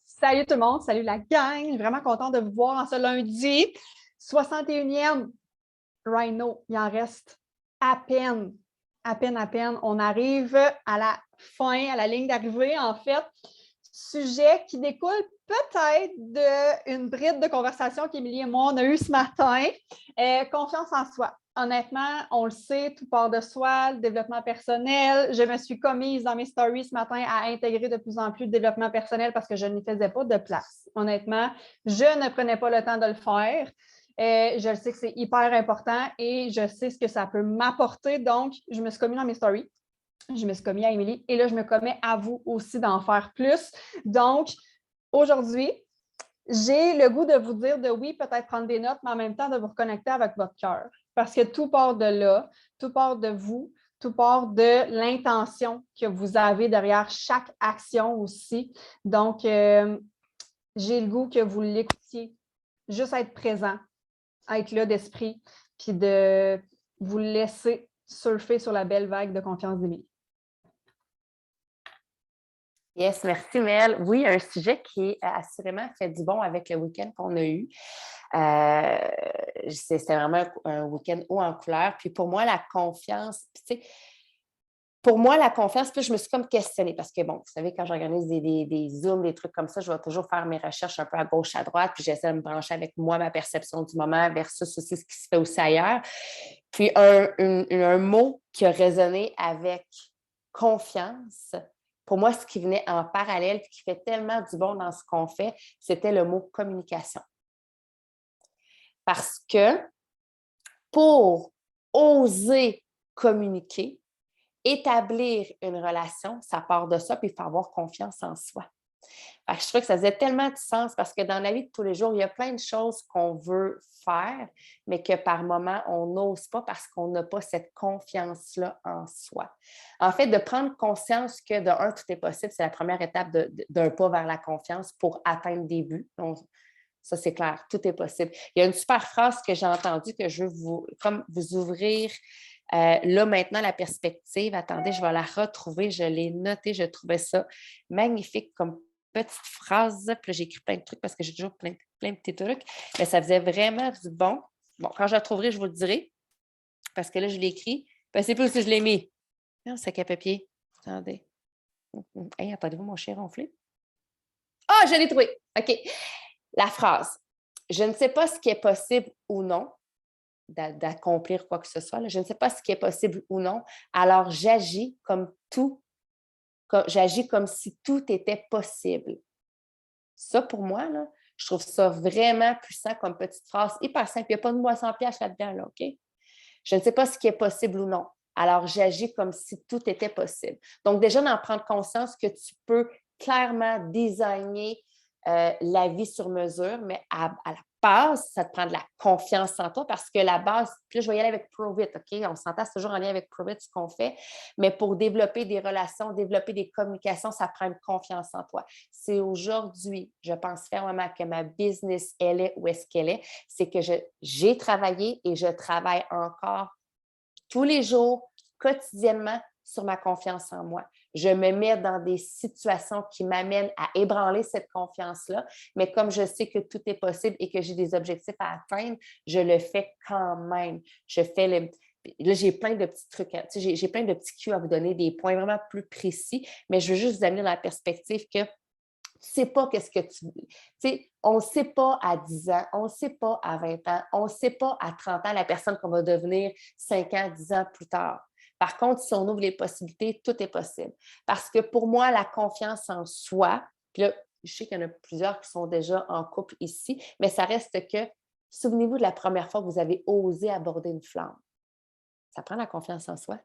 Salut tout le monde, salut la gang. Je suis vraiment contente de vous voir en ce lundi. 61e Rhino, il en reste à peine, à peine, à peine. On arrive à la fin, à la ligne d'arrivée, en fait. Sujet qui découle peut-être d'une bride de conversation qu'Émilie et moi, on a eue ce matin. Confiance en soi. Honnêtement, on le sait, tout part de soi, le développement personnel. Je me suis commise dans mes stories ce matin à intégrer de plus en plus de développement personnel parce que je n'y faisais pas de place. Honnêtement, je ne prenais pas le temps de le faire. Je le sais que c'est hyper important et je sais ce que ça peut m'apporter. Donc, je me suis commis dans mes stories. Je me suis commis à Émilie et là, je me commets à vous aussi d'en faire plus. Donc, aujourd'hui, j'ai le goût de vous dire de oui, peut-être prendre des notes, mais en même temps de vous reconnecter avec votre cœur. Parce que tout part de là, tout part de vous, tout part de l'intention que vous avez derrière chaque action aussi. Donc, j'ai le goût que vous l'écoutiez, juste être présent, être là d'esprit, puis de vous laisser surfer sur la belle vague de confiance d'Émilie. Yes, merci Mel. Oui, un sujet qui assurément fait du bon avec le week-end qu'on a eu. C'était vraiment un week-end haut en couleur. Puis pour moi, la confiance, tu sais, puis je me suis comme questionnée parce que, bon, vous savez, quand j'organise des Zooms, des trucs comme ça, je vais toujours faire mes recherches un peu à gauche, à droite, puis j'essaie de me brancher avec moi, ma perception du moment versus aussi ce qui se fait aussi ailleurs. Puis un mot qui a résonné avec confiance, pour moi, ce qui venait en parallèle et qui fait tellement du bon dans ce qu'on fait, c'était le mot communication. Parce que pour oser communiquer, établir une relation, ça part de ça, puis il faut avoir confiance en soi. Je trouve que ça faisait tellement de sens parce que dans la vie de tous les jours, il y a plein de choses qu'on veut faire, mais que par moment, on n'ose pas parce qu'on n'a pas cette confiance-là en soi. En fait, de prendre conscience que de un, tout est possible, c'est la première étape d'un pas vers la confiance pour atteindre des buts. Donc, ça, c'est clair, tout est possible. Il y a une super phrase que j'ai entendue que je veux vous ouvrir là maintenant la perspective. Attendez, je vais la retrouver. Je l'ai notée, je trouvais ça magnifique comme petite phrase. Puis là, j'ai écrit plein de trucs parce que j'ai toujours plein de petits trucs. Mais ça faisait vraiment du bon. Bon, quand je la trouverai, je vous le dirai. Parce que là, je l'ai écrit. Je ne sais plus si je l'ai mis. Non, c'est qu'à papier. Attendez. Hey, attendez-vous, mon chien ronflé? Ah, je l'ai trouvé. OK. La phrase. Je ne sais pas ce qui est possible ou non d'accomplir quoi que ce soit. Là. Je ne sais pas ce qui est possible ou non. Alors, j'agis comme si tout était possible. Ça, pour moi, là, je trouve ça vraiment puissant comme petite phrase, hyper simple. Il n'y a pas de mot à 100 piastres là-dedans, là, OK? Je ne sais pas ce qui est possible ou non. Alors, j'agis comme si tout était possible. Donc, déjà, d'en prendre conscience que tu peux clairement designer la vie sur mesure, mais à la base, ça te prend de la confiance en toi parce que la base, puis là, je vais y aller avec Prove It, OK? On s'entend, c'est toujours en lien avec Prove It ce qu'on fait, mais pour développer des relations, développer des communications, ça prend une confiance en toi. C'est aujourd'hui, je pense fermement que ma business, elle est où est-ce qu'elle est, c'est que j'ai travaillé et je travaille encore tous les jours, quotidiennement, sur ma confiance en moi. Je me mets dans des situations qui m'amènent à ébranler cette confiance-là, mais comme je sais que tout est possible et que j'ai des objectifs à atteindre, je le fais quand même. Là, j'ai plein de petits trucs, j'ai plein de petits cues à vous donner, des points vraiment plus précis, mais je veux juste vous amener dans la perspective que tu ne sais pas qu'est-ce que tu veux. Tu sais, on ne sait pas à 10 ans, on ne sait pas à 20 ans, on ne sait pas à 30 ans la personne qu'on va devenir 5 ans, 10 ans plus tard. Par contre, si on ouvre les possibilités, tout est possible. Parce que pour moi, la confiance en soi, puis là, je sais qu'il y en a plusieurs qui sont déjà en couple ici, mais ça reste que, souvenez-vous de la première fois que vous avez osé aborder une flamme. Ça prend la confiance en soi.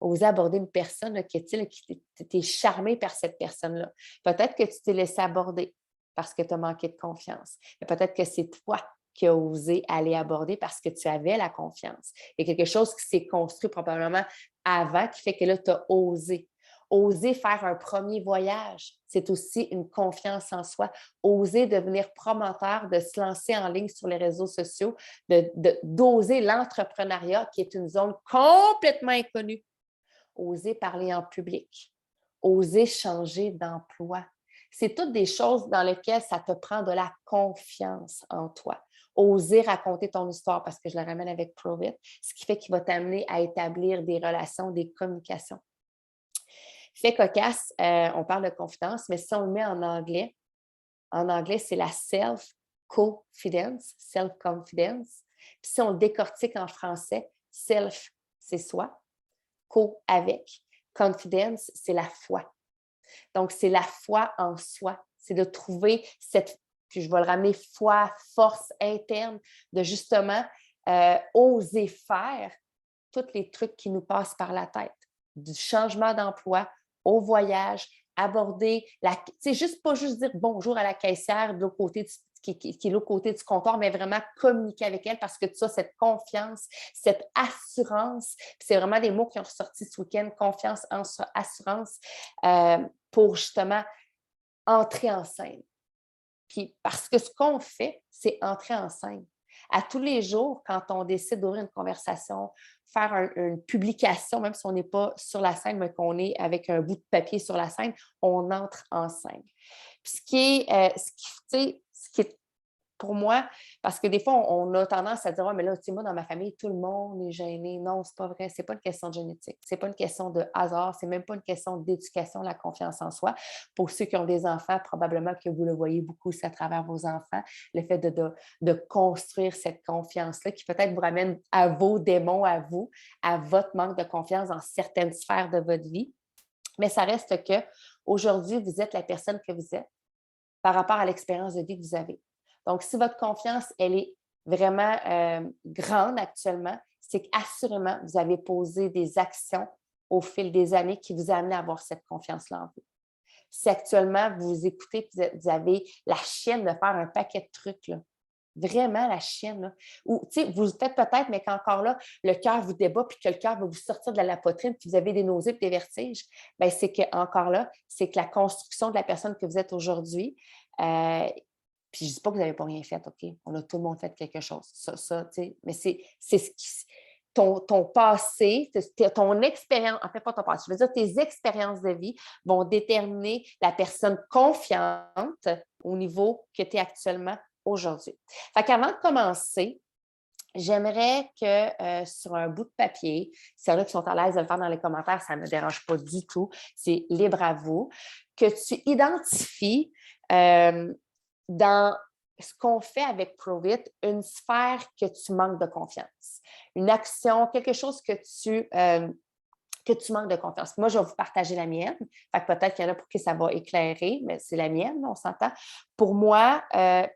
Oser aborder une personne là, qui t'es charmé par cette personne-là. Peut-être que tu t'es laissé aborder parce que tu as manqué de confiance. Mais peut-être que c'est toi qui as osé aller aborder parce que tu avais la confiance. Il y a quelque chose qui s'est construit probablement avant qui fait que là, tu as osé. Oser faire un premier voyage, c'est aussi une confiance en soi. Oser devenir promoteur, de se lancer en ligne sur les réseaux sociaux, d'oser l'entrepreneuriat qui est une zone complètement inconnue. Oser parler en public, oser changer d'emploi. C'est toutes des choses dans lesquelles ça te prend de la confiance en toi. Oser raconter ton histoire, parce que je la ramène avec Prove It, ce qui fait qu'il va t'amener à établir des relations, des communications. Fait cocasse, on parle de confidence, mais si on le met en anglais, c'est la self-confidence, self-confidence. Puis si on le décortique en français, self, c'est soi, co avec, confidence, c'est la foi. Donc, c'est la foi en soi. C'est de trouver cette, puis je vais le ramener, foi, force interne, de justement oser faire tous les trucs qui nous passent par la tête. Du changement d'emploi au voyage, aborder c'est juste pas juste dire bonjour à la caissière de l'autre côté qui est l'autre côté du comptoir, mais vraiment communiquer avec elle parce que tu as cette confiance, cette assurance. C'est vraiment des mots qui ont ressorti ce week-end, confiance, assurance, pour justement entrer en scène. Puis parce que ce qu'on fait, c'est entrer en scène. À tous les jours, quand on décide d'ouvrir une conversation, faire une publication, même si on n'est pas sur la scène, mais qu'on est avec un bout de papier sur la scène, on entre en scène. Puis ce qui est pour moi, parce que des fois, on a tendance à dire, ouais, mais là, tu sais, moi, dans ma famille, tout le monde est gêné. Non, c'est pas vrai. C'est pas une question de génétique. C'est pas une question de hasard. C'est même pas une question d'éducation, la confiance en soi. Pour ceux qui ont des enfants, probablement que vous le voyez beaucoup aussi à travers vos enfants, le fait de construire cette confiance-là qui peut-être vous ramène à vos démons, à vous, à votre manque de confiance dans certaines sphères de votre vie. Mais ça reste que aujourd'hui, vous êtes la personne que vous êtes par rapport à l'expérience de vie que vous avez. Donc, si votre confiance, elle est vraiment grande actuellement, c'est qu'assurément, vous avez posé des actions au fil des années qui vous ont amené à avoir cette confiance-là en vous. Si actuellement, vous écoutez, vous avez la chienne de faire un paquet de trucs, là, vraiment la chienne, là, ou tu sais, vous le faites peut-être, mais qu'encore là, le cœur vous débat, puis que le cœur va vous sortir de la poitrine, puis vous avez des nausées et des vertiges, bien, c'est qu'encore là, c'est que la construction de la personne que vous êtes aujourd'hui, puis je ne dis pas que vous n'avez pas rien fait, OK? On a tout le monde fait quelque chose. Ça, tu sais, mais c'est ce qui. Ton passé, ton expérience, en fait, pas ton passé, je veux dire, tes expériences de vie vont déterminer la personne confiante au niveau que tu es actuellement aujourd'hui. Fait qu'avant de commencer, j'aimerais que sur un bout de papier, s'il y en a qui sont à l'aise de le faire dans les commentaires, ça ne me dérange pas du tout, c'est libre à vous, que tu identifies dans ce qu'on fait avec Prove It, une sphère que tu manques de confiance, une action, quelque chose que tu manques de confiance. Moi, je vais vous partager la mienne. Fait que peut-être qu'il y en a pour qui ça va éclairer, mais c'est la mienne, on s'entend. Pour moi,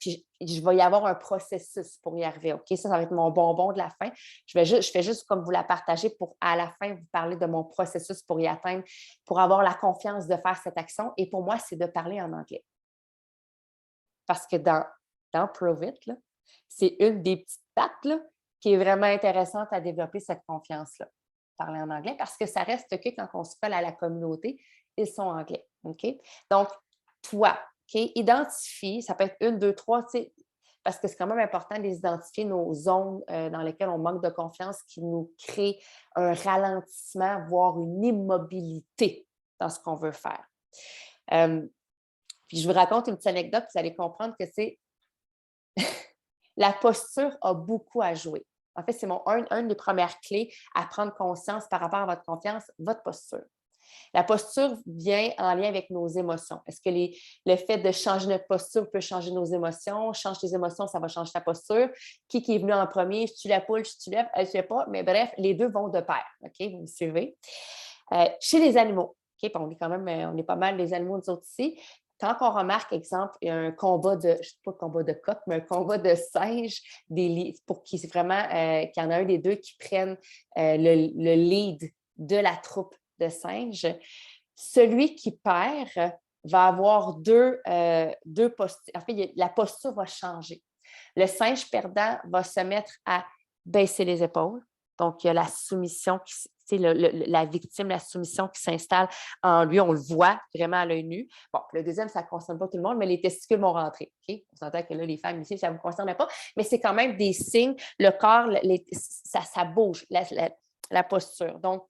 puis je vais y avoir un processus pour y arriver. OK? Ça va être mon bonbon de la fin. Je fais juste comme vous la partager pour, à la fin, vous parler de mon processus pour y atteindre, pour avoir la confiance de faire cette action. Et pour moi, c'est de parler en anglais. Parce que dans Prove It, là, c'est une des petites pattes là, qui est vraiment intéressante à développer cette confiance-là. Parler en anglais, parce que ça reste que quand on se colle à la communauté, ils sont anglais. OK? Donc, toi, OK, identifie, ça peut être une, deux, trois, tu sais, parce que c'est quand même important d'identifier nos zones dans lesquelles on manque de confiance qui nous créent un ralentissement, voire une immobilité dans ce qu'on veut faire. Puis je vous raconte une petite anecdote, vous allez comprendre que c'est la posture a beaucoup à jouer. En fait, c'est une des premières clés à prendre conscience par rapport à votre confiance, votre posture. La posture vient en lien avec nos émotions. Est-ce que le fait de changer notre posture peut changer nos émotions? Change tes émotions, ça va changer ta posture. Qui est venu en premier? Je tue la poule, je tue l'œuf? Je ne sais pas, mais bref, les deux vont de pair. OK? Vous me suivez? Chez les animaux, OK? On est pas mal des animaux, nous autres ici. Quand on remarque, exemple, un combat de, je ne sais pas combat de coq, mais un combat de singes, pour qu'il y en a un des deux qui prenne le lead de la troupe de singes, celui qui perd va avoir deux postures. En fait, la posture va changer. Le singe perdant va se mettre à baisser les épaules. Donc, il y a la soumission, la victime, la soumission qui s'installe en lui. On le voit vraiment à l'œil nu. Bon, le deuxième, ça ne concerne pas tout le monde, mais les testicules vont rentrer. Okay? On s'entend que là, les femmes ici, ça ne vous concerne pas, mais c'est quand même des signes. Le corps, ça bouge, la posture. Donc,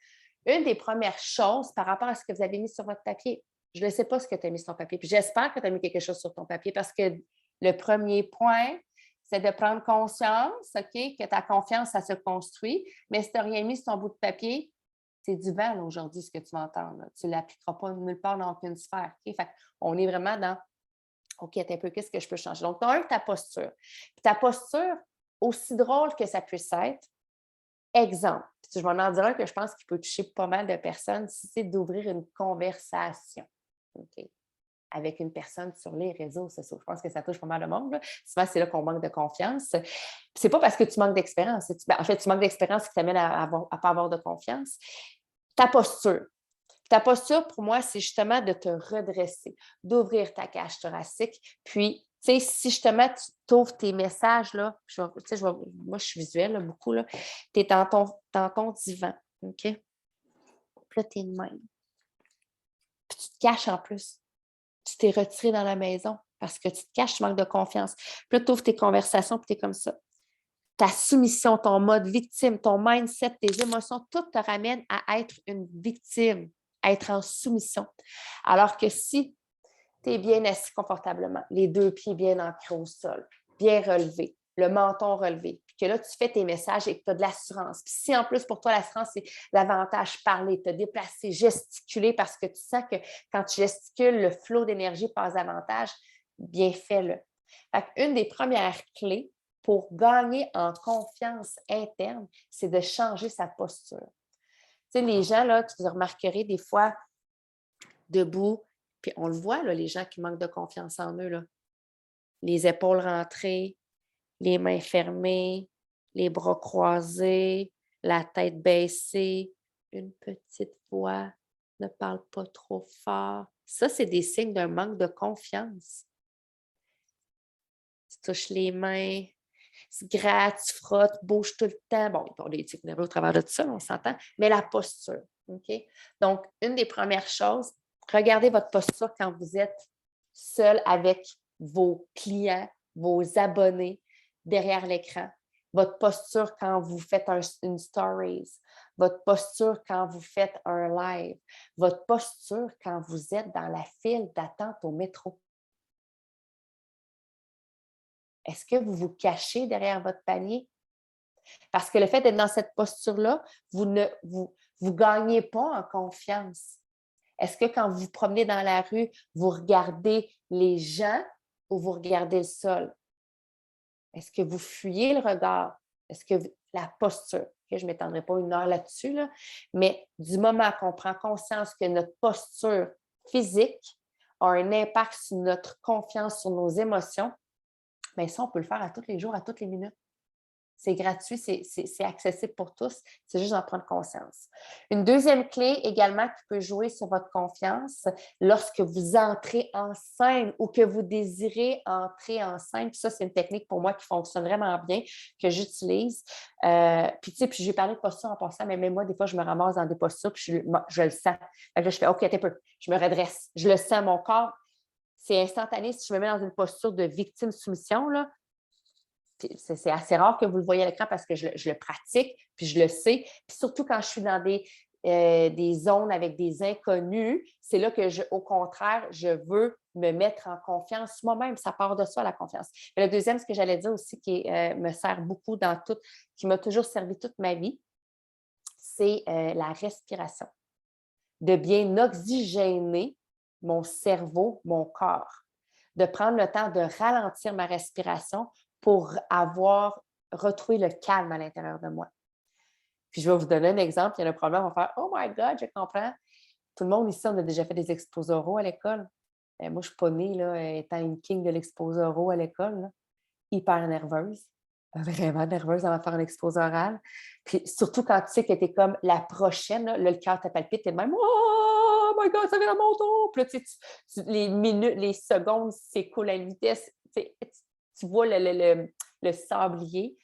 une des premières choses par rapport à ce que vous avez mis sur votre papier, Je ne sais pas ce que tu as mis sur ton papier. Puis j'espère que tu as mis quelque chose sur ton papier parce que le premier point, c'est de prendre conscience, OK, que ta confiance, ça se construit. Mais si tu n'as rien mis sur ton bout de papier, c'est du vent aujourd'hui, ce que tu vas entendre. Tu ne l'appliqueras pas nulle part dans aucune sphère. OK? Fait on est vraiment dans OK, un peu, qu'est-ce que je peux changer? Donc, tu as ta posture. Puis ta posture, aussi drôle que ça puisse être, exemple, puis je vais en dire un que je pense qu'il peut toucher pas mal de personnes, si c'est d'ouvrir une conversation. OK? Avec une personne sur les réseaux sociaux. Je pense que ça touche pas mal de monde. Là. Souvent, c'est là qu'on manque de confiance. C'est pas parce que tu manques d'expérience. En fait, tu manques d'expérience qui t'amène à ne pas avoir de confiance. Ta posture. Ta posture, pour moi, c'est justement de te redresser, d'ouvrir ta cage thoracique. Puis, tu sais, si justement tu t'ouvres tes messages, là, moi, je suis visuelle là, beaucoup, là, tu es dans ton divan, OK? Puis là, tu es de même. Puis tu te caches en plus. Tu t'es retiré dans la maison parce que tu te caches, tu manques de confiance. Puis là, tu ouvres tes conversations, puis tu es comme ça. Ta soumission, ton mode victime, ton mindset, tes émotions, tout te ramène à être une victime, à être en soumission. Alors que si tu es bien assis confortablement, les deux pieds bien ancrés au sol, bien relevés, le menton relevé, puis que là, tu fais tes messages et que tu as de l'assurance. Puis si en plus, pour toi, l'assurance, c'est davantage parler, te déplacer, gesticuler, parce que tu sens que quand tu gesticules, le flot d'énergie passe davantage, bien fais-le. Fait qu'une des premières clés pour gagner en confiance interne, c'est de changer sa posture. Tu sais, les gens, là, tu les remarquerais des fois debout, puis on le voit, là, les gens qui manquent de confiance en eux, là. Les épaules rentrées, les mains fermées, les bras croisés, la tête baissée, une petite voix, ne parle pas trop fort. Ça, c'est des signes d'un manque de confiance. Tu touches les mains, tu te grattes, tu frottes, bouges tout le temps. Bon, on est tics nerveux au travers de tout ça, on s'entend, mais la posture, OK? Donc, une des premières choses, regardez votre posture quand vous êtes seul avec vos clients, vos abonnés derrière l'écran. Votre posture quand vous faites une stories, votre posture quand vous faites un live, votre posture quand vous êtes dans la file d'attente au métro. Est-ce que vous vous cachez derrière votre panier? Parce que le fait d'être dans cette posture-là, vous ne gagnez pas en confiance. Est-ce que quand vous vous promenez dans la rue, vous regardez les gens ou vous regardez le sol? Est-ce que vous fuyez le regard? Est-ce que la posture? Okay, je ne m'étendrai pas une heure là-dessus, là, mais du moment qu'on prend conscience que notre posture physique a un impact sur notre confiance, sur nos émotions, bien ça, on peut le faire à tous les jours, à toutes les minutes. C'est gratuit, c'est accessible pour tous. C'est juste d'en prendre conscience. Une deuxième clé également qui peut jouer sur votre confiance lorsque vous entrez en scène ou que vous désirez entrer en scène. Puis ça, c'est une technique pour moi qui fonctionne vraiment bien, que j'utilise. Puis tu sais, puis j'ai parlé de posture en passant, mais même moi, des fois, je me ramasse dans des postures puis je le sens. Fait que là, je fais OK, attends un peu. Je me redresse. Je le sens, mon corps. C'est instantané. Si je me mets dans une posture de victime-soumission, là, c'est assez rare que vous le voyez à l'écran parce que je le pratique, puis je le sais. Puis surtout quand je suis dans des zones avec des inconnus, c'est là que, au contraire, je veux me mettre en confiance moi-même. Ça part de ça, la confiance. Mais le deuxième, ce que j'allais dire aussi, qui me sert beaucoup dans tout, qui m'a toujours servi toute ma vie, c'est la respiration. De bien oxygéner mon cerveau, mon corps. De prendre le temps de ralentir ma respiration pour retrouvé le calme à l'intérieur de moi. Puis je vais vous donner un exemple. Il y a un problème, on va faire « Oh my God, je comprends ». Tout le monde ici, on a déjà fait des expos oraux à l'école. Moi, je ne suis pas née là, étant une king de l'expose oraux à l'école. Là. Hyper nerveuse. Vraiment nerveuse avant de faire un expose oral. Puis surtout quand tu sais que tu es comme la prochaine, là, le cœur te palpite, tu es même « Oh my God, ça vient dans mon dos! » Puis là, les minutes, les secondes s'écoulent à une vitesse. Tu vois le sablier,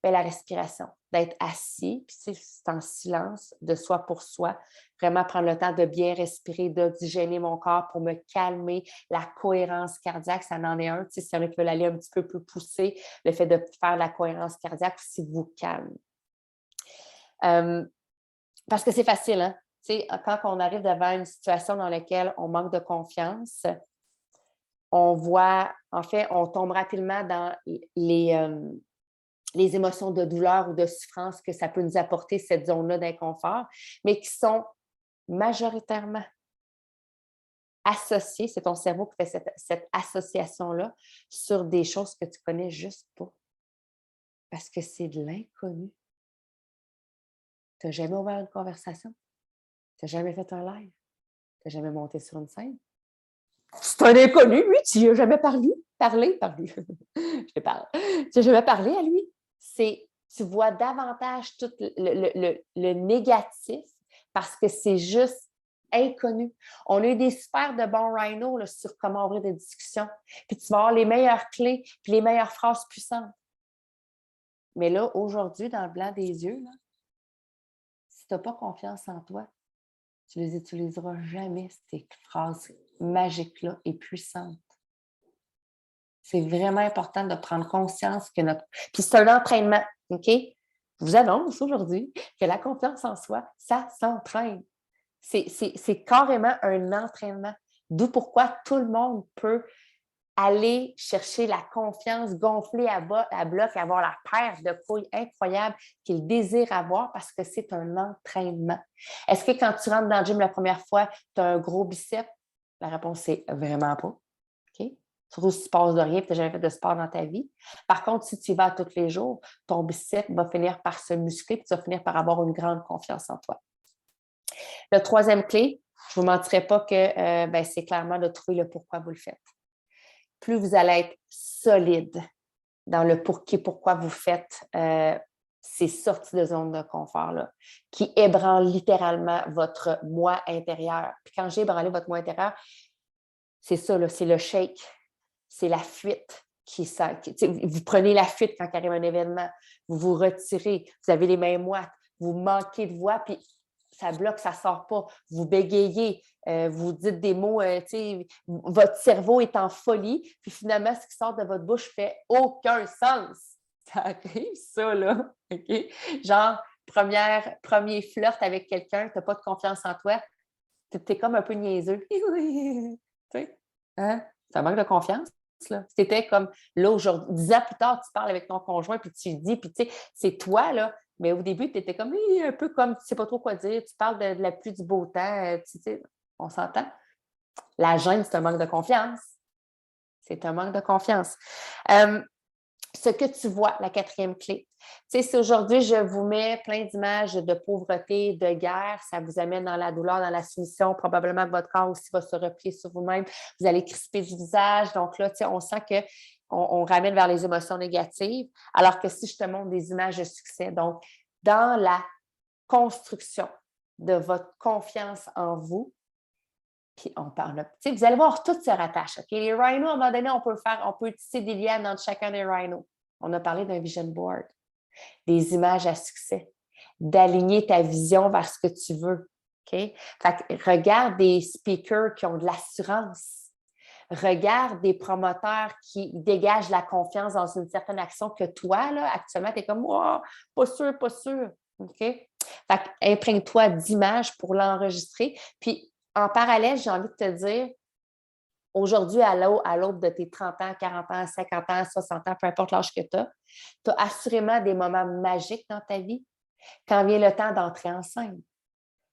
bien, la respiration, d'être assis, puis c'est en silence, de soi pour soi, vraiment prendre le temps de bien respirer, d'oxygéner mon corps pour me calmer, la cohérence cardiaque, ça en est un, tu sais, si y en a qui veulent aller un petit peu plus poussé, le fait de faire la cohérence cardiaque aussi vous calme. Parce que c'est facile, hein? sais, quand on arrive devant une situation dans laquelle on manque de confiance, on voit, en fait, on tombe rapidement dans les émotions de douleur ou de souffrance que ça peut nous apporter, cette zone-là d'inconfort, mais qui sont majoritairement associées, c'est ton cerveau qui fait cette association-là sur des choses que tu connais juste pas. Parce que c'est de l'inconnu. Tu n'as jamais ouvert une conversation. Tu n'as jamais fait un live. Tu n'as jamais monté sur une scène. C'est un inconnu, lui, tu n'y as jamais parlé. Je te parle. Tu n'as jamais parlé à lui. Tu vois davantage tout le négatif parce que c'est juste inconnu. On a eu des super de bons rhinos là, sur comment ouvrir des discussions. Puis tu vas avoir les meilleures clés puis les meilleures phrases puissantes. Mais là, aujourd'hui, dans le blanc des yeux, là, si tu n'as pas confiance en toi, tu les utiliseras jamais, ces phrases magiques-là et puissantes. C'est vraiment important de prendre conscience que notre... Puis c'est un entraînement, OK? Je vous annonce aujourd'hui que la confiance en soi, ça s'entraîne. C'est carrément un entraînement. D'où pourquoi tout le monde peut aller chercher la confiance, gonfler à bloc, avoir la paire de couilles incroyable qu'il désire avoir parce que c'est un entraînement. Est-ce que quand tu rentres dans le gym la première fois, tu as un gros biceps? La réponse est vraiment pas. OK? Surtout si tu passes de rien et tu n'as jamais fait de sport dans ta vie. Par contre, si tu y vas tous les jours, ton biceps va finir par se muscler et tu vas finir par avoir une grande confiance en toi. Le troisième clé, je ne vous mentirai pas que c'est clairement de trouver le pourquoi vous le faites. Plus vous allez être solide dans le pourquoi vous faites ces sorties de zone de confort-là, qui ébranlent littéralement votre moi intérieur. Puis quand j'ai ébranlé votre moi intérieur, c'est ça, là, c'est le shake, c'est la fuite. Vous prenez la fuite quand arrive un événement, vous vous retirez, vous avez les mains moites, vous manquez de voix, puis ça bloque, ça ne sort pas. Vous bégayez, vous dites des mots, votre cerveau est en folie, puis finalement, ce qui sort de votre bouche fait aucun sens. Ça arrive, ça, là. OK? Genre, premier flirt avec quelqu'un, tu n'as pas de confiance en toi, tu es comme un peu niaiseux. Tu sais? Hein? Ça manque de confiance. Là. C'était comme là, aujourd'hui, 10 ans plus tard, tu parles avec ton conjoint, puis tu dis, puis tu sais, c'est toi, là. Mais au début, tu étais comme un peu comme tu ne sais pas trop quoi dire, tu parles de la pluie, du beau temps, tu sais, on s'entend. La gêne, c'est un manque de confiance. C'est un manque de confiance. Ce que tu vois, la quatrième clé. Tu sais, si aujourd'hui, je vous mets plein d'images de pauvreté, de guerre, ça vous amène dans la douleur, dans la soumission, probablement que votre corps aussi va se replier sur vous-même. Vous allez crisper du visage. Donc là, tu sais, on sent qu'on ramène vers les émotions négatives. Alors que si je te montre des images de succès, donc dans la construction de votre confiance en vous, puis on parle. Tu sais, vous allez voir, tout se rattache. OK? Les rhinos, à un moment donné, on peut tisser des liens entre chacun des rhinos. On a parlé d'un vision board, des images à succès, d'aligner ta vision vers ce que tu veux. OK? Fait que regarde des speakers qui ont de l'assurance. Regarde des promoteurs qui dégagent la confiance dans une certaine action que toi, là, actuellement, tu es comme oh, pas sûr, pas sûr. OK? Fait que imprègne-toi d'images pour l'enregistrer. Puis en parallèle, j'ai envie de te dire, aujourd'hui, à l'aube de tes 30 ans, 40 ans, 50 ans, 60 ans, peu importe l'âge que tu as assurément des moments magiques dans ta vie. Quand vient le temps d'entrer en scène,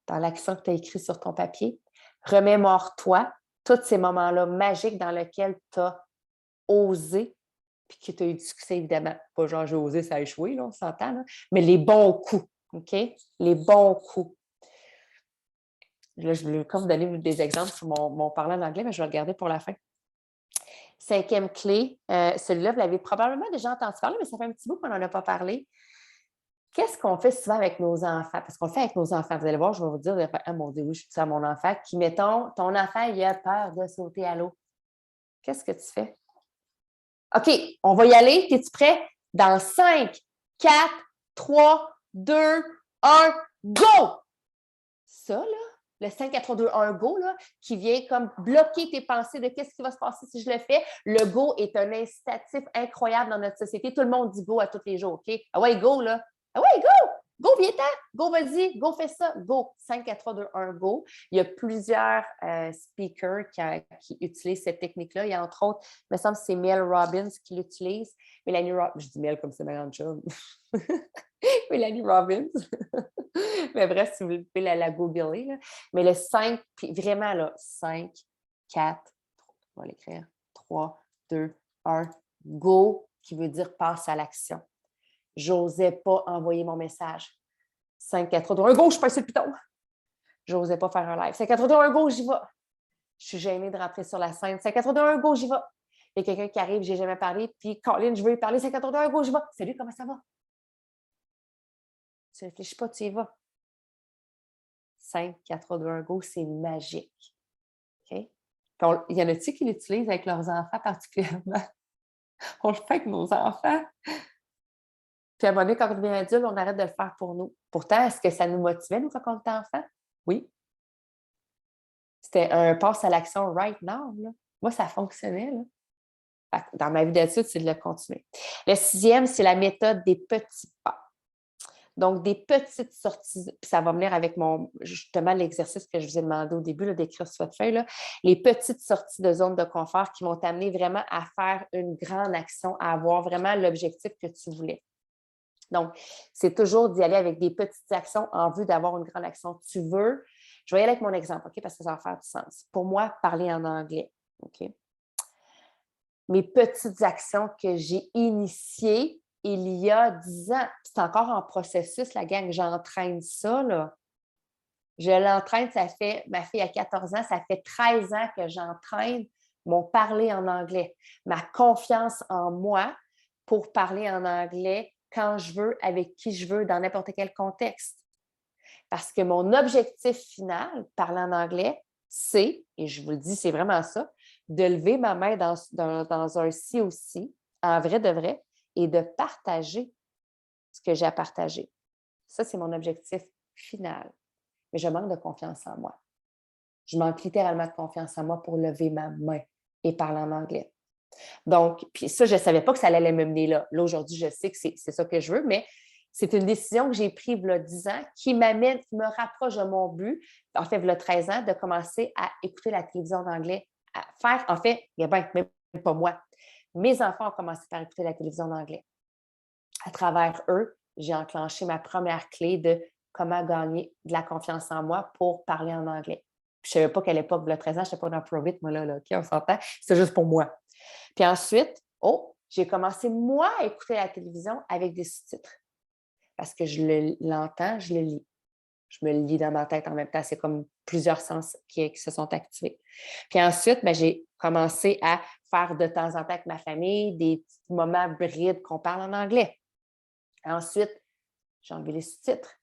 dans l'action que tu as écrite sur ton papier, remémore-toi tous ces moments-là magiques dans lesquels tu as osé, puis que tu as eu du succès, évidemment. Pas genre j'ai osé, ça a échoué, là, on s'entend, là, mais les bons coups, OK? Les bons coups. Là, je voulais comme vous donner des exemples sur mon parlant en anglais, mais je vais le garder pour la fin. Cinquième clé, celui-là, vous l'avez probablement déjà entendu parler, mais ça fait un petit bout qu'on n'en a pas parlé. Qu'est-ce qu'on fait souvent avec nos enfants? Parce qu'on le fait avec nos enfants. Vous allez voir, je vais vous dire, ah mon Dieu, oui, je suis à mon enfant, qui, mettons, ton enfant, il a peur de sauter à l'eau. Qu'est-ce que tu fais? OK, on va y aller. Es-tu prêt? Dans 5, 4, 3, 2, 1, go! Ça, là, le 5, 4, 3, 2, 1, go, là, qui vient comme bloquer tes pensées de qu'est-ce qui va se passer si je le fais. Le go est un incitatif incroyable dans notre société. Tout le monde dit go à tous les jours, OK? Ah ouais, go, là. Ah ouais, go! Go, viens-t'en! Go, vas-y! Go, fais ça! Go! 5, 4, 3, 2, 1, go! Il y a plusieurs speakers qui utilisent cette technique-là. Il y a entre autres, il me semble que c'est Mel Robbins qui l'utilise. Mélanie Robbins, je dis Mel comme c'est ma grande chum. Mélanie Robbins. Mais bref, si vous pouvez la googler. Là. Mais le 5, puis vraiment là, 5, 4, on va l'écrire, 3, 2, 1, go, qui veut dire passe à l'action. J'osais pas envoyer mon message. 5, 4, 3, 2, 1, go, je passe sur le piton. J'osais pas faire un live. 5, 4, 3, 2, 1, go, j'y vais. Je suis gênée de rentrer sur la scène. 5, 4, 3, 2, 1, go, j'y vais. Il y a quelqu'un qui arrive, j'ai jamais parlé, puis Colin, je veux lui parler. 5, 4, 3, 2, 1, go, j'y vais. Salut, comment ça va? Tu réfléchis pas, tu y vas. 5, 4, 3, 2, 1, go, c'est magique. OK? Il y en a-t-il qui l'utilisent avec leurs enfants particulièrement? On le fait avec nos enfants. Puis à un moment donné, quand on devient adulte, on arrête de le faire pour nous. Pourtant, est-ce que ça nous motivait, nous, quand on était enfant? Oui. C'était un passe à l'action right now. Là. Moi, ça fonctionnait. Là. Dans ma vie d'adulte, c'est de le continuer. Le 6e, c'est la méthode des petits pas. Donc, des petites sorties, puis ça va venir avec justement l'exercice que je vous ai demandé au début là, d'écrire sur votre feuille, là, les petites sorties de zone de confort qui vont t'amener vraiment à faire une grande action, à avoir vraiment l'objectif que tu voulais. Donc, c'est toujours d'y aller avec des petites actions en vue d'avoir une grande action. Je vais y aller avec mon exemple, OK, parce que ça va faire du sens. Pour moi, parler en anglais, OK? Mes petites actions que j'ai initiées il y a 10 ans. C'est encore en processus, la gang. J'entraîne ça, là. Je l'entraîne, ma fille a 14 ans, ça fait 13 ans que j'entraîne mon parler en anglais. Ma confiance en moi pour parler en anglais quand je veux, avec qui je veux, dans n'importe quel contexte. Parce que mon objectif final, parler en anglais, c'est, et je vous le dis, c'est vraiment ça, de lever ma main dans un ci aussi, en vrai de vrai, et de partager ce que j'ai à partager. Ça, c'est mon objectif final. Mais je manque de confiance en moi. Je manque littéralement de confiance en moi pour lever ma main et parler en anglais. Donc, puis ça, je ne savais pas que ça allait me mener là. Là, aujourd'hui, je sais que c'est ça que je veux, mais c'est une décision que j'ai prise il y a 10 ans qui me rapproche de mon but, en fait, il y a 13 ans, de commencer à écouter la télévision en anglais, à faire, en fait, il y a bien, même pas moi. Mes enfants ont commencé par écouter la télévision en anglais. À travers eux, j'ai enclenché ma première clé de comment gagner de la confiance en moi pour parler en anglais. Je ne savais pas qu'à l'époque, il y a 13 ans, je n'étais pas dans Pro-Vit, moi, là, OK, on s'entend, c'était juste pour moi. Puis ensuite, j'ai commencé, moi, à écouter la télévision avec des sous-titres. Parce que je l'entends, je le lis. Je me le lis dans ma tête en même temps. C'est comme plusieurs sens qui se sont activés. Puis ensuite, j'ai commencé à faire de temps en temps avec ma famille des petits moments brides qu'on parle en anglais. Ensuite, j'ai enlevé les sous-titres.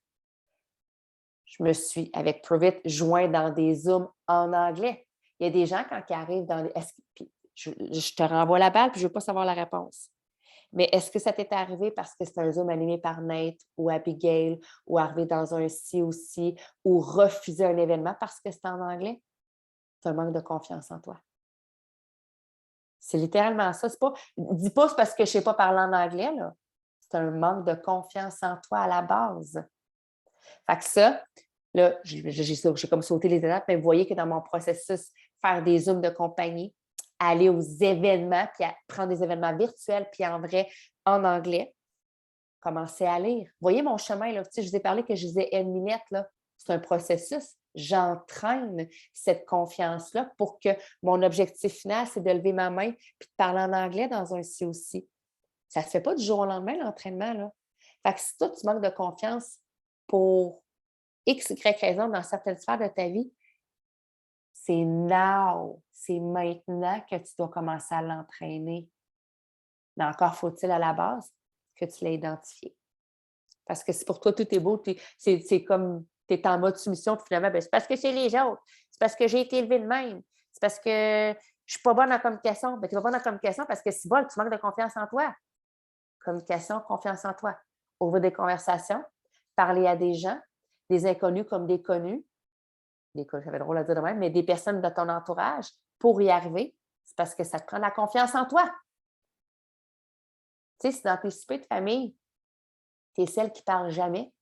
Je me suis, avec Provit, joint dans des Zooms en anglais. Il y a des gens, quand ils arrivent dans les... Je te renvoie la balle, puis je ne veux pas savoir la réponse. Mais est-ce que ça t'est arrivé parce que c'est un Zoom animé par Nate ou Abigail ou arrivé dans un ci aussi ou refuser un événement parce que c'est en anglais? C'est un manque de confiance en toi. C'est littéralement ça. Dis pas c'est parce que je ne sais pas parler en anglais, là. C'est un manque de confiance en toi à la base. Fait que ça, là, j'ai comme sauté les étapes, mais vous voyez que dans mon processus, faire des Zooms de compagnie, aller aux événements, puis prendre des événements virtuels, puis en vrai, en anglais, commencer à lire. Vous voyez mon chemin, là, je vous ai parlé que je disais Minette, là, c'est un processus. J'entraîne cette confiance-là pour que mon objectif final, c'est de lever ma main puis de parler en anglais dans un ci aussi. Ça ne se fait pas du jour au lendemain, l'entraînement, là. Fait que si toi, tu manques de confiance pour X, Y raison dans certaines sphères de ta vie, c'est now, c'est maintenant que tu dois commencer à l'entraîner. Mais encore faut-il à la base que tu l'aies identifié. Parce que si pour toi, tout est beau, c'est comme tu es en mode soumission, puis finalement, c'est parce que c'est les autres, c'est parce que j'ai été élevée de même, c'est parce que je ne suis pas bonne en communication. Tu n'es pas bonne en communication parce que si bon, tu manques de confiance en toi. Communication, confiance en toi. Ouvrir des conversations, parler à des gens, des inconnus comme des connus, ça fait drôle à dire de même, mais des personnes de ton entourage pour y arriver, c'est parce que ça te prend de la confiance en toi. Tu sais, si dans tes soupers de famille, tu es celle qui ne parle jamais,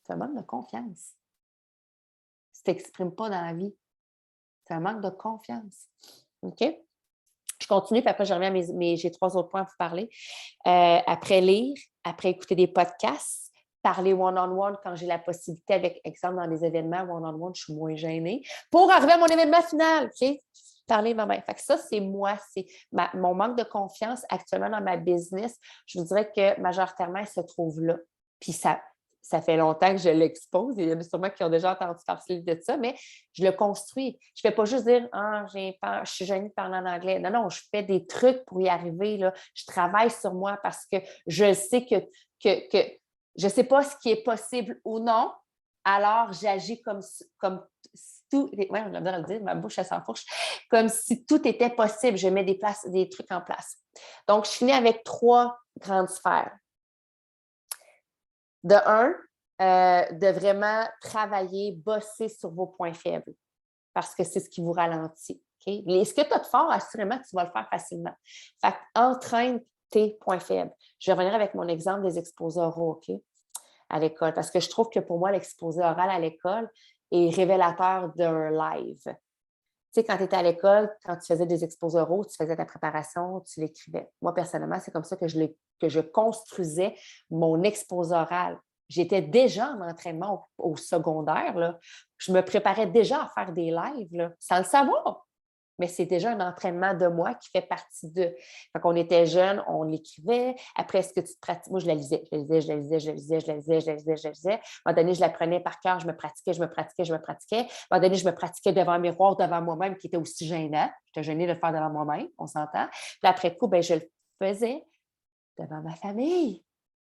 C'est un manque de confiance. Tu ne t'exprimes pas dans la vie. C'est un manque de confiance. OK? Je continue, puis après, je reviens à j'ai 3 autres points à vous parler. Après lire, après écouter des podcasts, parler one-on-one quand j'ai la possibilité, avec exemple, dans des événements one-on-one, je suis moins gênée. Pour arriver à mon événement final, OK? Parler moi-même. Fait que ça, c'est moi, c'est mon manque de confiance actuellement dans ma business. Je vous dirais que majoritairement, elle se trouve là. Puis ça fait longtemps que je l'expose. Il y en a sûrement qui ont déjà entendu parler de ça, mais je le construis. Je ne fais pas juste dire « Ah, j'ai peur, je suis gênée de parler en anglais ». Non, non, je fais des trucs pour y arriver. Là. Je travaille sur moi parce que je sais que je ne sais pas ce qui est possible ou non. Alors, j'agis comme si tout... Ouais, on a besoin de le dire, ma bouche, elle s'enfourche. Comme si tout était possible. Je mets des trucs en place. Donc, je finis avec 3 grandes sphères. De un, de vraiment travailler, bosser sur vos points faibles parce que c'est ce qui vous ralentit. Okay? Ce que tu as de fort, assurément, tu vas le faire facilement. Fait entraîne tes points faibles. Je vais revenir avec mon exemple des exposés oraux, OK? À l'école, parce que je trouve que pour moi, l'exposé oral à l'école est révélateur d'un live. Tu sais, quand tu étais à l'école, quand tu faisais des exposés oraux, tu faisais ta préparation, tu l'écrivais. Moi, personnellement, c'est comme ça que je construisais mon exposé oral. J'étais déjà en entraînement au secondaire. Là. Je me préparais déjà à faire des lives, là, sans le savoir. Mais c'est déjà un entraînement de moi qui fait partie de. Quand on était jeune, on l'écrivait. Après, est-ce que tu te pratiques? Moi, je la lisais. Je la lisais. À un moment donné, je la prenais par cœur. Je me pratiquais. À un moment donné, je me pratiquais devant un miroir, devant moi-même, qui était aussi gênant. J'étais gênée de le faire devant moi-même, on s'entend. Puis après coup, je le faisais devant ma famille.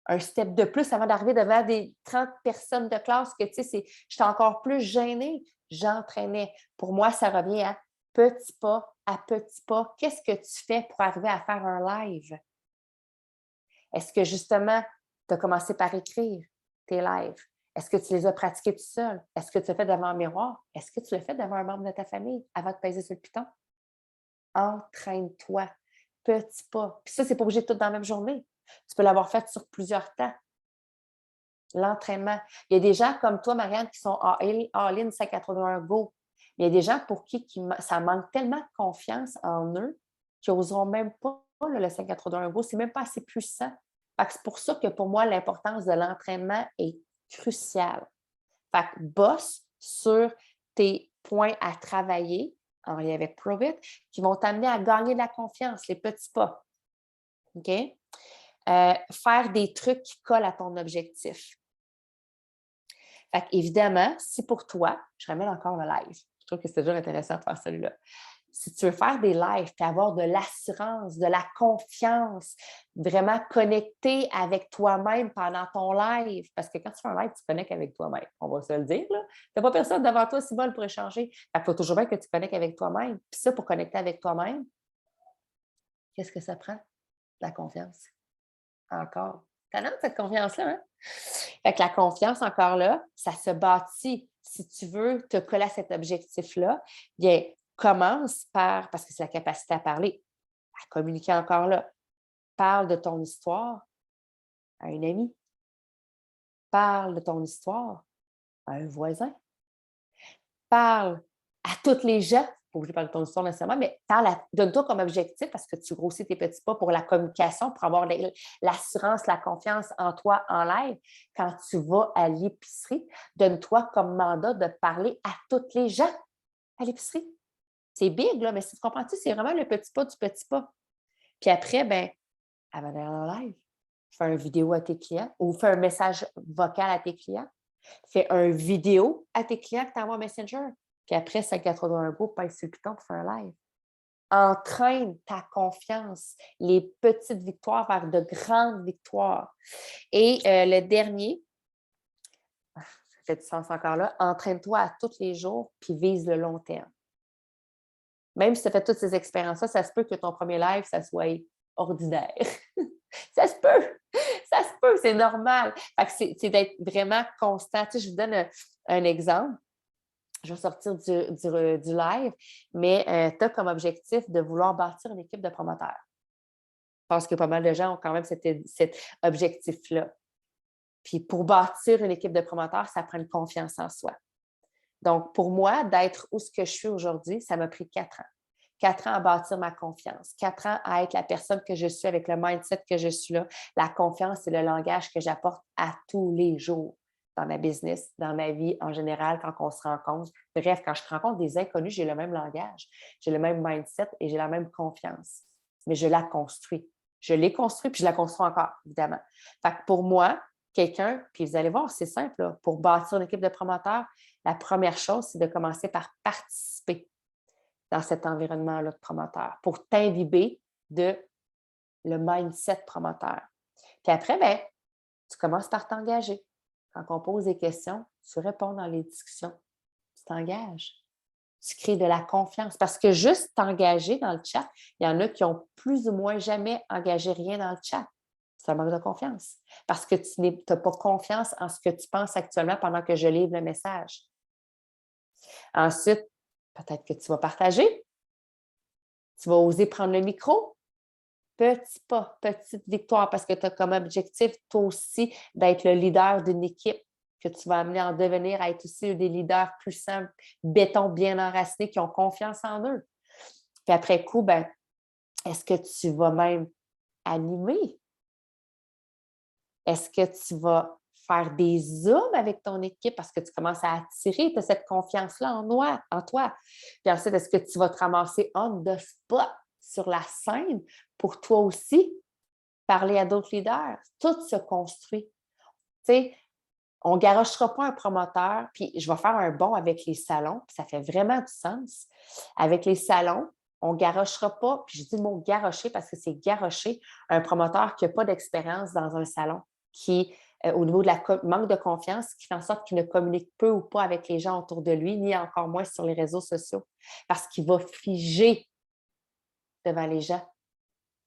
Un step de plus avant d'arriver devant des 30 personnes de classe que, tu sais, j'étais encore plus gênée. J'entraînais. Pour moi, ça revient à petit pas à petit pas. Qu'est-ce que tu fais pour arriver à faire un live? Est-ce que, justement, tu as commencé par écrire tes lives? Est-ce que tu les as pratiqués tout seul? Est-ce que tu l'as fait devant un miroir? Est-ce que tu l'as fait devant un membre de ta famille avant de peser sur le piton? Entraîne-toi. Petit pas. Puis ça, c'est pas obligé de tout dans la même journée. Tu peux l'avoir fait sur plusieurs temps. L'entraînement. Il y a des gens comme toi, Marianne, qui sont all-in 581 go. Mais il y a des gens pour qui ça manque tellement de confiance en eux qu'ils n'oseront même pas le 581 go. C'est même pas assez puissant. C'est pour ça que pour moi, l'importance de l'entraînement est cruciale. Fait que bosse sur tes points à travailler en lien avec Provit qui vont t'amener à gagner de la confiance, les petits pas. OK? Faire des trucs qui collent à ton objectif. Fait évidemment, si pour toi, je ramène encore le live. Je trouve que c'est toujours intéressant de faire celui-là. Si tu veux faire des lives et avoir de l'assurance, de la confiance, vraiment connecter avec toi-même pendant ton live, parce que quand tu fais un live, tu connectes avec toi-même. On va se le dire, là. Tu n'as pas personne devant toi, Simone, pour échanger. Il faut toujours bien que tu connectes avec toi-même. Puis ça, pour connecter avec toi-même, qu'est-ce que ça prend? La confiance. Encore. T'as cette confiance-là, hein? Fait que la confiance, encore là, ça se bâtit. Si tu veux te coller à cet objectif-là, bien, commence par, parce que c'est la capacité à parler, à communiquer encore là. Parle de ton histoire à un ami. Parle de ton histoire à un voisin. Parle à toutes les gens. Pas obligé de parler de ton histoire nécessairement, mais donne-toi comme objectif parce que tu grossis tes petits pas pour la communication, pour avoir l'assurance, la confiance en toi en live. Quand tu vas à l'épicerie, donne-toi comme mandat de parler à toutes les gens à l'épicerie. C'est big, là, mais si tu comprends-tu, c'est vraiment le petit pas du petit pas. Puis après, avant d'aller en live, fais une vidéo à tes clients ou fais un message vocal à tes clients. Fais une vidéo à tes clients que tu envoies Messenger. Puis après, 581 go, pèse sur le piton pour faire un live. Entraîne ta confiance, les petites victoires vers de grandes victoires. Et le dernier, ça fait du sens encore là, entraîne-toi à tous les jours puis vise le long terme. Même si tu as fait toutes ces expériences-là, ça se peut que ton premier live, ça soit ordinaire. Ça se peut, c'est normal. C'est d'être vraiment constant. Tu sais, je vous donne un exemple. Je vais sortir du live, mais tu as comme objectif de vouloir bâtir une équipe de promoteurs. Je pense que pas mal de gens ont quand même cet objectif-là. Puis pour bâtir une équipe de promoteurs, ça prend une confiance en soi. Donc, pour moi, d'être où ce que je suis aujourd'hui, ça m'a pris 4 ans. 4 ans à bâtir ma confiance, 4 ans à être la personne que je suis avec le mindset que je suis là. La confiance, c'est le langage que j'apporte à tous les jours dans ma business, dans ma vie en général, quand on se rencontre. Bref, quand je rencontre des inconnus, j'ai le même langage, j'ai le même mindset et j'ai la même confiance. Mais je la construis. Je l'ai construit puis je la construis encore, évidemment. Fait que pour moi, quelqu'un, puis vous allez voir, c'est simple, là, pour bâtir une équipe de promoteurs, la première chose, c'est de commencer par participer dans cet environnement-là de promoteur pour t'imbiber de le mindset promoteur. Puis après, bien, tu commences par t'engager. Quand on pose des questions, tu réponds dans les discussions. Tu t'engages. Tu crées de la confiance. Parce que juste t'engager dans le chat, il y en a qui ont plus ou moins jamais engagé rien dans le chat. C'est un manque de confiance. Parce que tu n'as pas confiance en ce que tu penses actuellement pendant que je livre le message. Ensuite, peut-être que tu vas partager. Tu vas oser prendre le micro. Petit pas, petite victoire, parce que tu as comme objectif, toi aussi, d'être le leader d'une équipe que tu vas amener en devenir à être aussi des leaders puissants, béton, bien enracinés, qui ont confiance en eux. Puis après coup, ben, est-ce que tu vas même animer? Est-ce que tu vas faire des zooms avec ton équipe parce que tu commences à attirer, tu as cette confiance-là en toi. Puis ensuite, est-ce que tu vas te ramasser on the spot sur la scène pour toi aussi parler à d'autres leaders? Tout se construit. Tu sais, on ne garochera pas un promoteur, puis je vais faire un bond avec les salons, puis ça fait vraiment du sens. Avec les salons, on ne garochera pas, puis je dis le mot garocher parce que c'est garocher un promoteur qui n'a pas d'expérience dans un salon, qui, au niveau de la manque de confiance, qui fait en sorte qu'il ne communique peu ou pas avec les gens autour de lui, ni encore moins sur les réseaux sociaux, parce qu'il va figer devant les gens.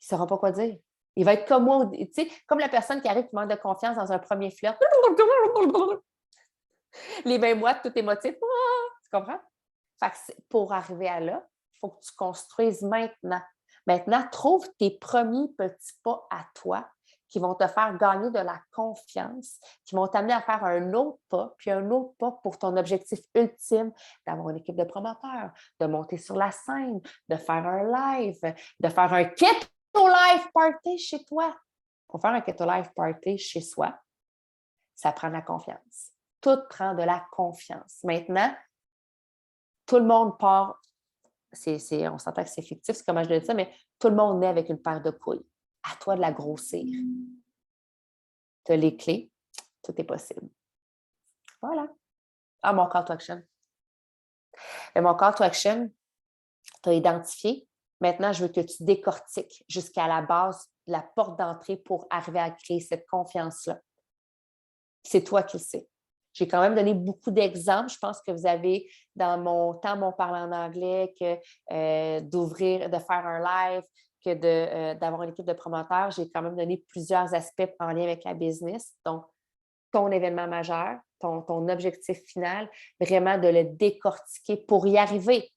Il ne saura pas quoi dire. Il va être comme moi, tu sais, comme la personne qui arrive qui manque de confiance dans un premier flirt. Les 20 mois, tout émotif. Tu comprends? Fait que pour arriver à là, il faut que tu construises maintenant. Maintenant, trouve tes premiers petits pas à toi qui vont te faire gagner de la confiance, qui vont t'amener à faire un autre pas, puis un autre pas pour ton objectif ultime d'avoir une équipe de promoteurs, de monter sur la scène, de faire un live, de faire un keto live party chez toi. Pour faire un keto live party chez soi, ça prend de la confiance. Tout prend de la confiance. Maintenant, tout le monde part, on s'entend que c'est fictif, c'est comment je le dis ça, mais tout le monde naît avec une paire de couilles. À toi de la grossir. Tu as les clés, tout est possible. Voilà. Ah, mon call to action. Et mon call to action, tu as identifié. Maintenant, je veux que tu décortiques jusqu'à la base de la porte d'entrée pour arriver à créer cette confiance-là. C'est toi qui le sais. J'ai quand même donné beaucoup d'exemples. Je pense que vous avez, dans mon temps, mon parler en anglais, que d'ouvrir, de faire un live, que d'avoir une équipe de promoteurs. J'ai quand même donné plusieurs aspects en lien avec la business. Donc, ton événement majeur, ton objectif final, vraiment de le décortiquer pour y arriver.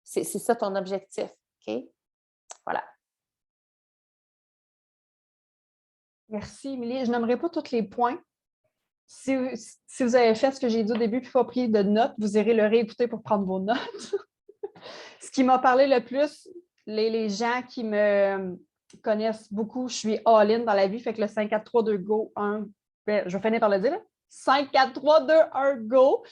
C'est ça ton objectif. OK? Voilà. Merci, Émilie. Je n'aimerais pas tous les points. Si vous avez fait ce que j'ai dit au début et pas pris de notes, vous irez le réécouter pour prendre vos notes. Ce qui m'a parlé le plus, les gens qui me connaissent beaucoup, je suis all-in dans la vie, fait que le 5, 4, 3, 2, go, 1, je vais finir par le dire, là. 5, 4, 3, 2, 1, go.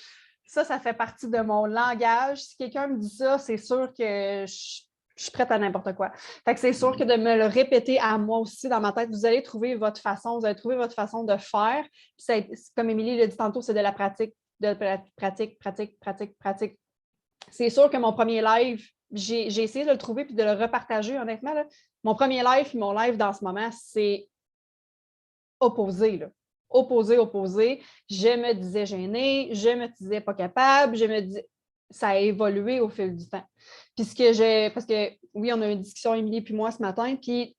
Ça fait partie de mon langage. Si quelqu'un me dit ça, c'est sûr que je suis prête à n'importe quoi. Fait que c'est sûr que de me le répéter à moi aussi dans ma tête, vous allez trouver votre façon, vous allez trouver votre façon de faire. Puis comme Émilie l'a dit tantôt, c'est de la pratique, pratique. C'est sûr que mon premier live, j'ai essayé de le trouver puis de le repartager, honnêtement. Là. Mon premier live et mon live dans ce moment, c'est opposé. Là. Opposé. Je me disais gênée, je me disais pas capable, je me disais... Ça a évolué au fil du temps. Puis parce que oui, on a eu une discussion, Émilie puis moi, ce matin, puis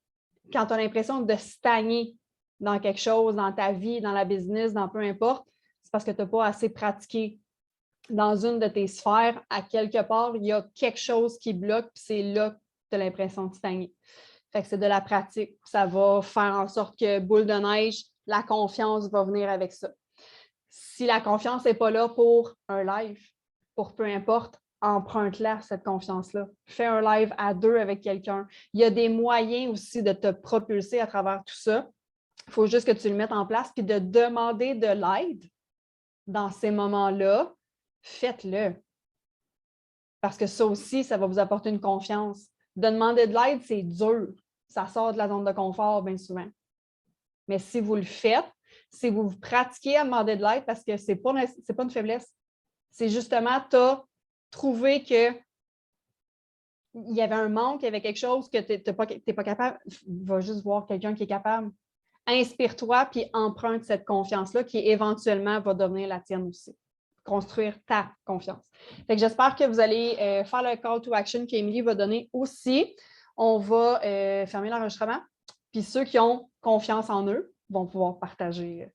quand tu as l'impression de stagner dans quelque chose, dans ta vie, dans la business, dans peu importe, c'est parce que tu n'as pas assez pratiqué dans une de tes sphères. À quelque part, il y a quelque chose qui bloque, puis c'est là que tu as l'impression de stagner. Fait que c'est de la pratique. Ça va faire en sorte que boule de neige, la confiance va venir avec ça. Si la confiance n'est pas là pour un live, pour peu importe, emprunte-la, cette confiance-là. Fais un live à 2 avec quelqu'un. Il y a des moyens aussi de te propulser à travers tout ça. Il faut juste que tu le mettes en place, puis de demander de l'aide dans ces moments-là, faites-le. Parce que ça aussi, ça va vous apporter une confiance. De demander de l'aide, c'est dur. Ça sort de la zone de confort bien souvent. Mais si vous le faites, si vous vous pratiquez à demander de l'aide, parce que ce n'est pas une faiblesse, c'est justement, tu as trouvé qu'il y avait un manque, il y avait quelque chose que tu n'es pas capable, va juste voir quelqu'un qui est capable. Inspire-toi puis emprunte cette confiance-là qui éventuellement va devenir la tienne aussi. Construire ta confiance. Fait que j'espère que vous allez faire le call to action qu'Émilie va donner aussi. On va fermer l'enregistrement. Puis ceux qui ont confiance en eux vont pouvoir partager